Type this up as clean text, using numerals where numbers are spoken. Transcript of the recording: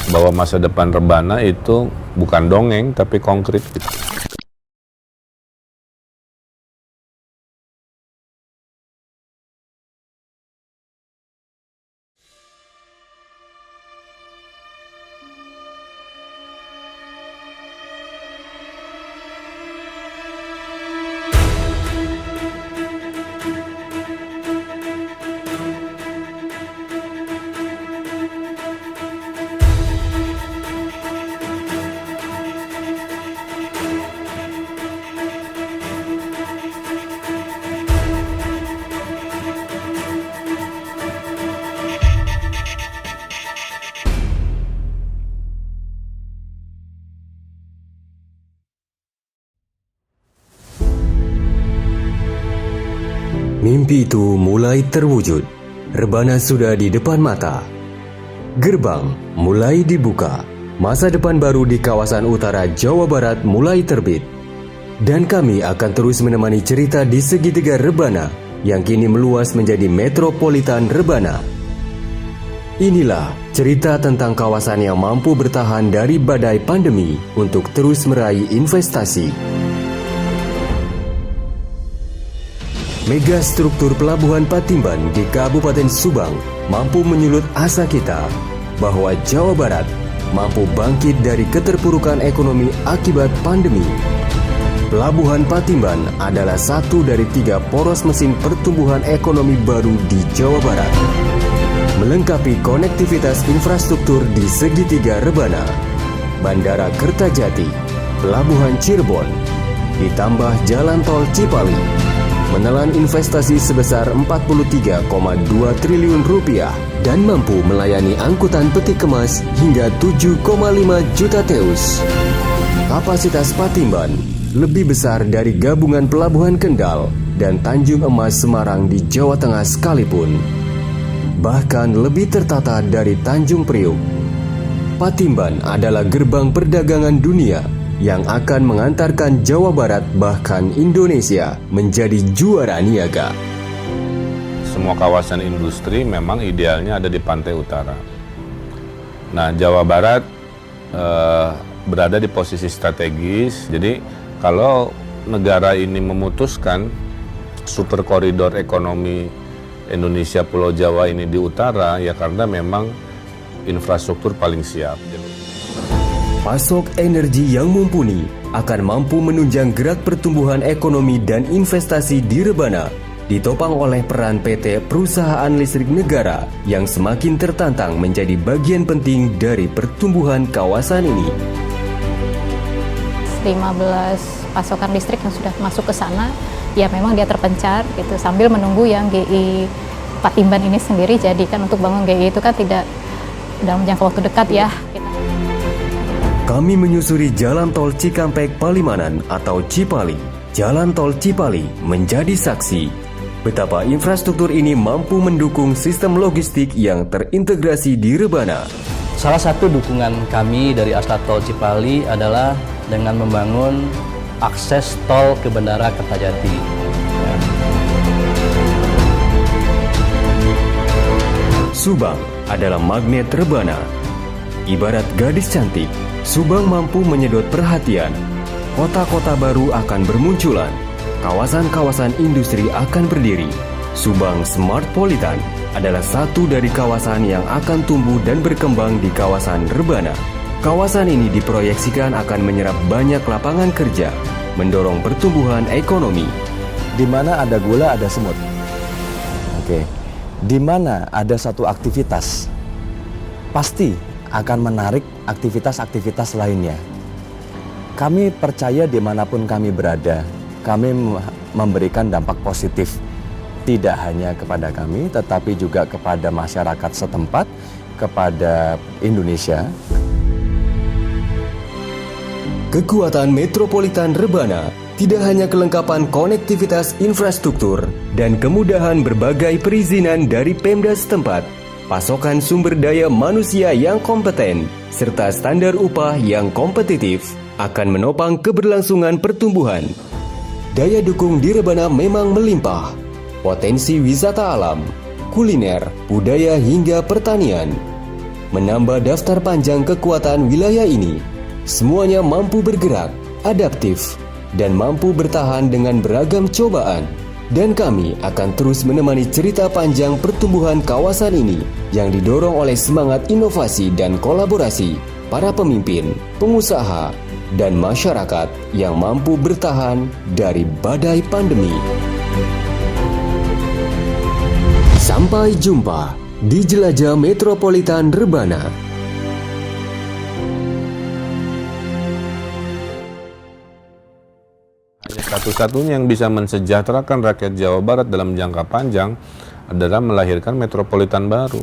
bahwa masa depan Rebana itu bukan dongeng tapi konkret gitu. Mimpi itu mulai terwujud. Rebana sudah di depan mata. Gerbang mulai dibuka. Masa depan baru di kawasan utara Jawa Barat mulai terbit. Dan kami akan terus menemani cerita di segitiga Rebana yang kini meluas menjadi metropolitan Rebana. Inilah cerita tentang kawasan yang mampu bertahan dari badai pandemi untuk terus meraih investasi. Megastruktur Pelabuhan Patimban di Kabupaten Subang mampu menyulut asa kita bahwa Jawa Barat mampu bangkit dari keterpurukan ekonomi akibat pandemi. Pelabuhan Patimban adalah satu dari 3 poros mesin pertumbuhan ekonomi baru di Jawa Barat. Melengkapi konektivitas infrastruktur di segitiga Rebana, Bandara Kertajati, Pelabuhan Cirebon, ditambah Jalan Tol Cipali, menelan investasi sebesar 43,2 triliun rupiah dan mampu melayani angkutan peti kemas hingga 7,5 juta teus. Kapasitas Patimban lebih besar dari gabungan Pelabuhan Kendal dan Tanjung Emas Semarang di Jawa Tengah sekalipun. Bahkan lebih tertata dari Tanjung Priuk. Patimban adalah gerbang perdagangan dunia yang akan mengantarkan Jawa Barat bahkan Indonesia menjadi juara niaga. Semua kawasan industri memang idealnya ada di pantai utara. Nah, Jawa Barat berada di posisi strategis. Jadi kalau negara ini memutuskan super koridor ekonomi Indonesia Pulau Jawa ini di utara, ya karena memang infrastruktur paling siap. Pasok energi yang mumpuni akan mampu menunjang gerak pertumbuhan ekonomi dan investasi di Rebana, ditopang oleh peran PT Perusahaan Listrik Negara yang semakin tertantang menjadi bagian penting dari pertumbuhan kawasan ini. 15 pasokan listrik yang sudah masuk ke sana, ya memang dia terpencar gitu, sambil menunggu yang GI Patimban ini sendiri jadikan untuk bangun GI itu kan tidak dalam jangka waktu dekat ya. Kami menyusuri Jalan Tol Cikampek Palimanan atau Cipali. Jalan Tol Cipali menjadi saksi betapa infrastruktur ini mampu mendukung sistem logistik yang terintegrasi di Rebana. Salah satu dukungan kami dari Astra Tol Cipali adalah dengan membangun akses tol ke Bandara Kertajati. Subang adalah magnet Rebana. Ibarat gadis cantik, Subang mampu menyedot perhatian. Kota-kota baru akan bermunculan. Kawasan-kawasan industri akan berdiri. Subang Smartpolitan adalah satu dari kawasan yang akan tumbuh dan berkembang di kawasan Rebana. Kawasan ini diproyeksikan akan menyerap banyak lapangan kerja, mendorong pertumbuhan ekonomi. Di mana ada gula ada semut. Oke. Di mana ada satu aktivitas, pasti akan menarik aktivitas-aktivitas lainnya. Kami percaya dimanapun kami berada, kami memberikan dampak positif. Tidak hanya kepada kami, tetapi juga kepada masyarakat setempat, kepada Indonesia. Kekuatan metropolitan Rebana tidak hanya kelengkapan konektivitas infrastruktur dan kemudahan berbagai perizinan dari Pemda setempat, pasokan sumber daya manusia yang kompeten, serta standar upah yang kompetitif akan menopang keberlangsungan pertumbuhan. Daya dukung di Rebana memang melimpah. Potensi wisata alam, kuliner, budaya hingga pertanian. menambah daftar panjang kekuatan wilayah ini. Semuanya mampu bergerak, adaptif, dan mampu bertahan dengan beragam cobaan. Dan kami akan terus menemani cerita panjang pertumbuhan kawasan ini yang didorong oleh semangat inovasi dan kolaborasi para pemimpin, pengusaha, dan masyarakat yang mampu bertahan dari badai pandemi. Sampai jumpa di Jelajah Metropolitan Rebana. Satu-satunya yang bisa mensejahterakan rakyat Jawa Barat dalam jangka panjang adalah melahirkan metropolitan baru.